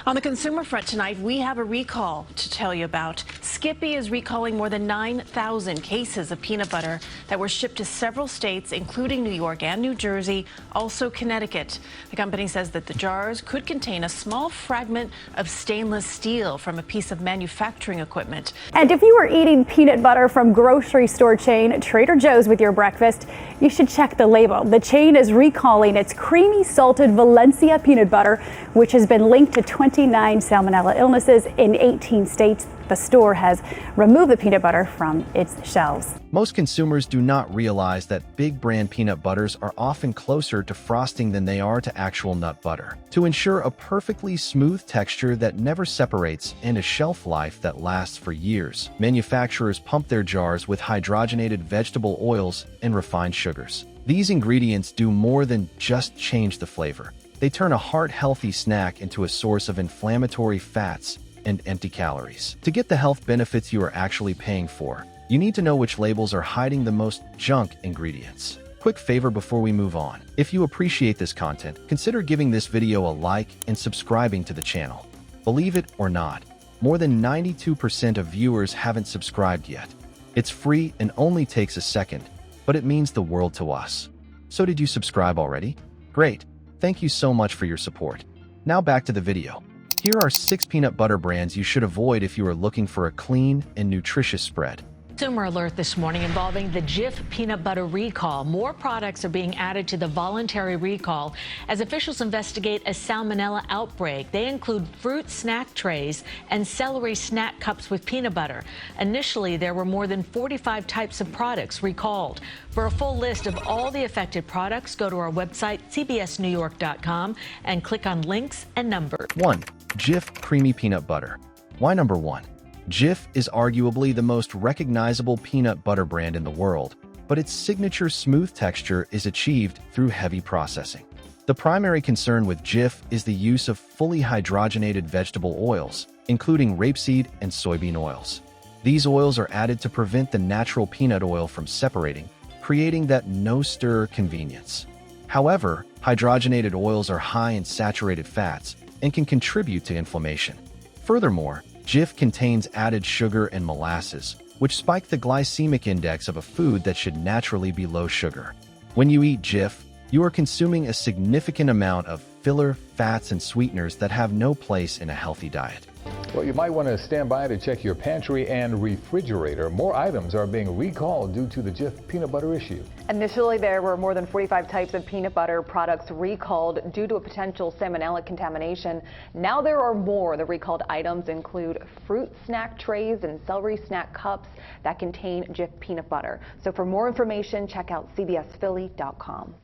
On the consumer front tonight, we have a recall to tell you about. Skippy is recalling more than 9,000 cases of peanut butter that were shipped to several states, including New York and New Jersey, also Connecticut. The company says that the jars could contain a small fragment of stainless steel from a piece of manufacturing equipment. And if you are eating peanut butter from grocery store chain Trader Joe's with your breakfast, you should check the label. The chain is recalling its creamy salted Valencia peanut butter, which has been linked to 29 salmonella illnesses in 18 states. The store has removed the peanut butter from its shelves. Most consumers do not realize that big brand peanut butters are often closer to frosting than they are to actual nut butter. To ensure a perfectly smooth texture that never separates and a shelf life that lasts for years, manufacturers pump their jars with hydrogenated vegetable oils and refined sugars. These ingredients do more than just change the flavor. They turn a heart-healthy snack into a source of inflammatory fats and empty calories. To get the health benefits you are actually paying for, you need to know which labels are hiding the most junk ingredients. Quick favor before we move on. If you appreciate this content, consider giving this video a like and subscribing to the channel. Believe it or not, more than 92% of viewers haven't subscribed yet. It's free and only takes a second, but it means the world to us. So did you subscribe already? Great. Thank you so much for your support. Now back to the video. Here are 6 peanut butter brands you should avoid if you are looking for a clean and nutritious spread. Consumer alert this morning involving the Jif peanut butter recall. More products are being added to the voluntary recall as officials investigate a salmonella outbreak. They include fruit snack trays and celery snack cups with peanut butter. Initially, there were more than 45 types of products recalled. For a full list of all the affected products, go to our website, cbsnewyork.com, and click on links and numbers. 1. Jif Creamy Peanut Butter. Why number 1? Jif is arguably the most recognizable peanut butter brand in the world, but its signature smooth texture is achieved through heavy processing. The primary concern with Jif is the use of fully hydrogenated vegetable oils, including rapeseed and soybean oils. These oils are added to prevent the natural peanut oil from separating, creating that no-stir convenience. However, hydrogenated oils are high in saturated fats and can contribute to inflammation. Furthermore, Jif contains added sugar and molasses, which spike the glycemic index of a food that should naturally be low sugar. When you eat Jif, you are consuming a significant amount of filler, fats, and sweeteners that have no place in a healthy diet. Well, you might want to stand by to check your pantry and refrigerator. More items are being recalled due to the Jif peanut butter issue. Initially, there were more than 45 types of peanut butter products recalled due to a potential salmonella contamination. Now there are more. The recalled items include fruit snack trays and celery snack cups that contain Jif peanut butter. So for more information, check out cbsphilly.com.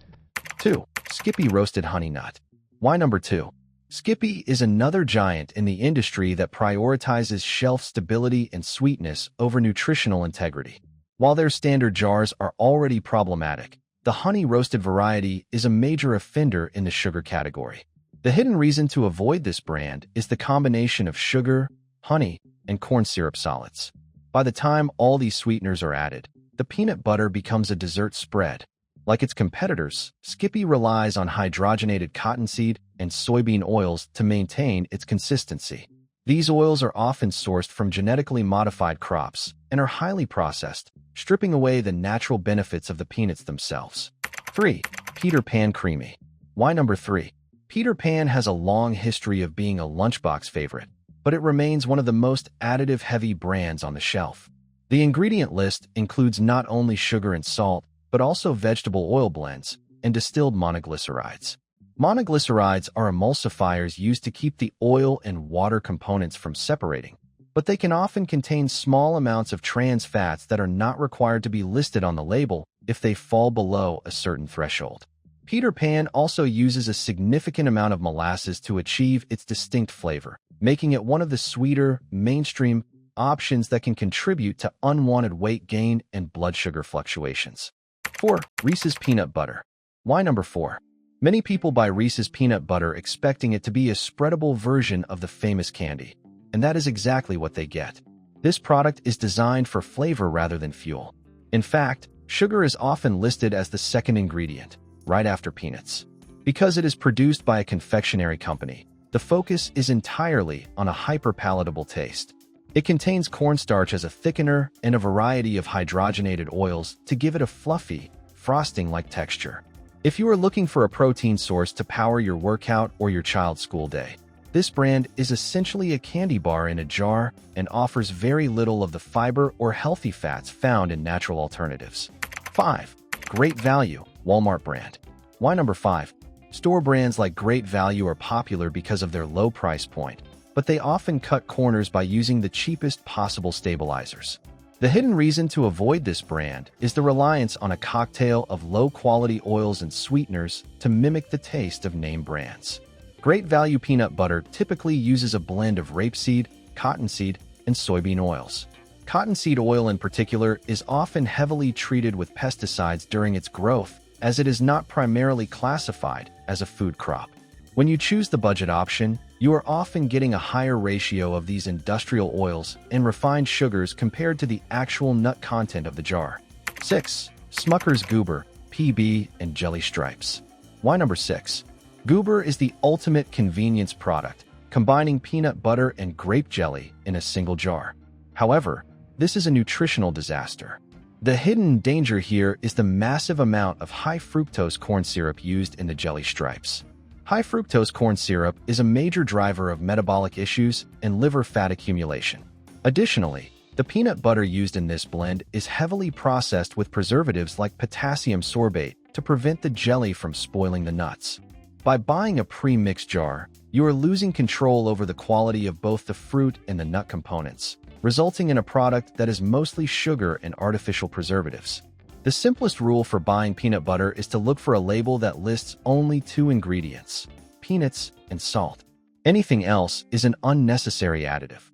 2. Skippy Roasted Honey Nut. Why number 2? Skippy is another giant in the industry that prioritizes shelf stability and sweetness over nutritional integrity. While their standard jars are already problematic, the honey-roasted variety is a major offender in the sugar category. The hidden reason to avoid this brand is the combination of sugar, honey, and corn syrup solids. By the time all these sweeteners are added, the peanut butter becomes a dessert spread. Like its competitors, Skippy relies on hydrogenated cottonseed and soybean oils to maintain its consistency. These oils are often sourced from genetically modified crops and are highly processed, stripping away the natural benefits of the peanuts themselves. 3. Peter Pan Creamy. Why number 3? Peter Pan has a long history of being a lunchbox favorite, but it remains one of the most additive-heavy brands on the shelf. The ingredient list includes not only sugar and salt, but also vegetable oil blends and distilled monoglycerides. Monoglycerides are emulsifiers used to keep the oil and water components from separating, but they can often contain small amounts of trans fats that are not required to be listed on the label if they fall below a certain threshold. Peter Pan also uses a significant amount of molasses to achieve its distinct flavor, making it one of the sweeter, mainstream options that can contribute to unwanted weight gain and blood sugar fluctuations. 4. Reese's Peanut Butter. Why number 4? Many people buy Reese's Peanut Butter expecting it to be a spreadable version of the famous candy, and that is exactly what they get. This product is designed for flavor rather than fuel. In fact, sugar is often listed as the second ingredient, right after peanuts. Because it is produced by a confectionery company, The focus is entirely on a hyper-palatable taste. It contains cornstarch as a thickener and a variety of hydrogenated oils to give it a fluffy, frosting-like texture. If you are looking for a protein source to power your workout or your child's school day, this brand is essentially a candy bar in a jar and offers very little of the fiber or healthy fats found in natural alternatives. 5. Great Value, Walmart brand. Why number 5? Store brands like Great Value are popular because of their low price point, but they often cut corners by using the cheapest possible stabilizers. The hidden reason to avoid this brand is the reliance on a cocktail of low-quality oils and sweeteners to mimic the taste of name brands. Great Value peanut butter typically uses a blend of rapeseed, cottonseed, and soybean oils. Cottonseed oil in particular is often heavily treated with pesticides during its growth, as it is not primarily classified as a food crop. When you choose the budget option, you are often getting a higher ratio of these industrial oils and refined sugars compared to the actual nut content of the jar. 6. Smucker's Goober, PB, and Jelly Stripes. Why number 6? Goober is the ultimate convenience product, combining peanut butter and grape jelly in a single jar. However, this is a nutritional disaster. The hidden danger here is the massive amount of high-fructose corn syrup used in the Jelly Stripes. High-fructose corn syrup is a major driver of metabolic issues and liver fat accumulation. Additionally, the peanut butter used in this blend is heavily processed with preservatives like potassium sorbate to prevent the jelly from spoiling the nuts. By buying a pre-mixed jar, you are losing control over the quality of both the fruit and the nut components, resulting in a product that is mostly sugar and artificial preservatives. The simplest rule for buying peanut butter is to look for a label that lists only 2 ingredients: peanuts and salt. Anything else is an unnecessary additive.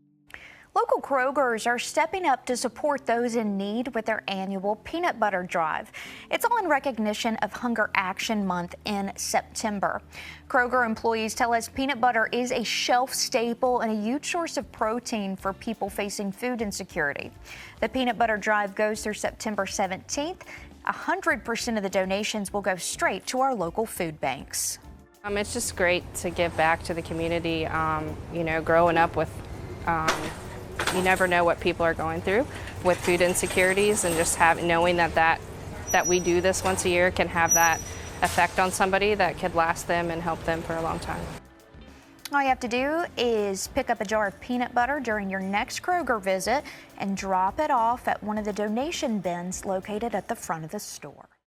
Local Krogers are stepping up to support those in need with their annual peanut butter drive. It's all in recognition of Hunger Action Month in September. Kroger employees tell us peanut butter is a shelf staple and a huge source of protein for people facing food insecurity. The peanut butter drive goes through September 17th. 100% of the donations will go straight to our local food banks. It's just great to give back to the community. Growing up with you never know what people are going through with food insecurities, and just knowing that we do this once a year can have that effect on somebody that could last them and help them for a long time. All you have to do is pick up a jar of peanut butter during your next Kroger visit and drop it off at one of the donation bins located at the front of the store.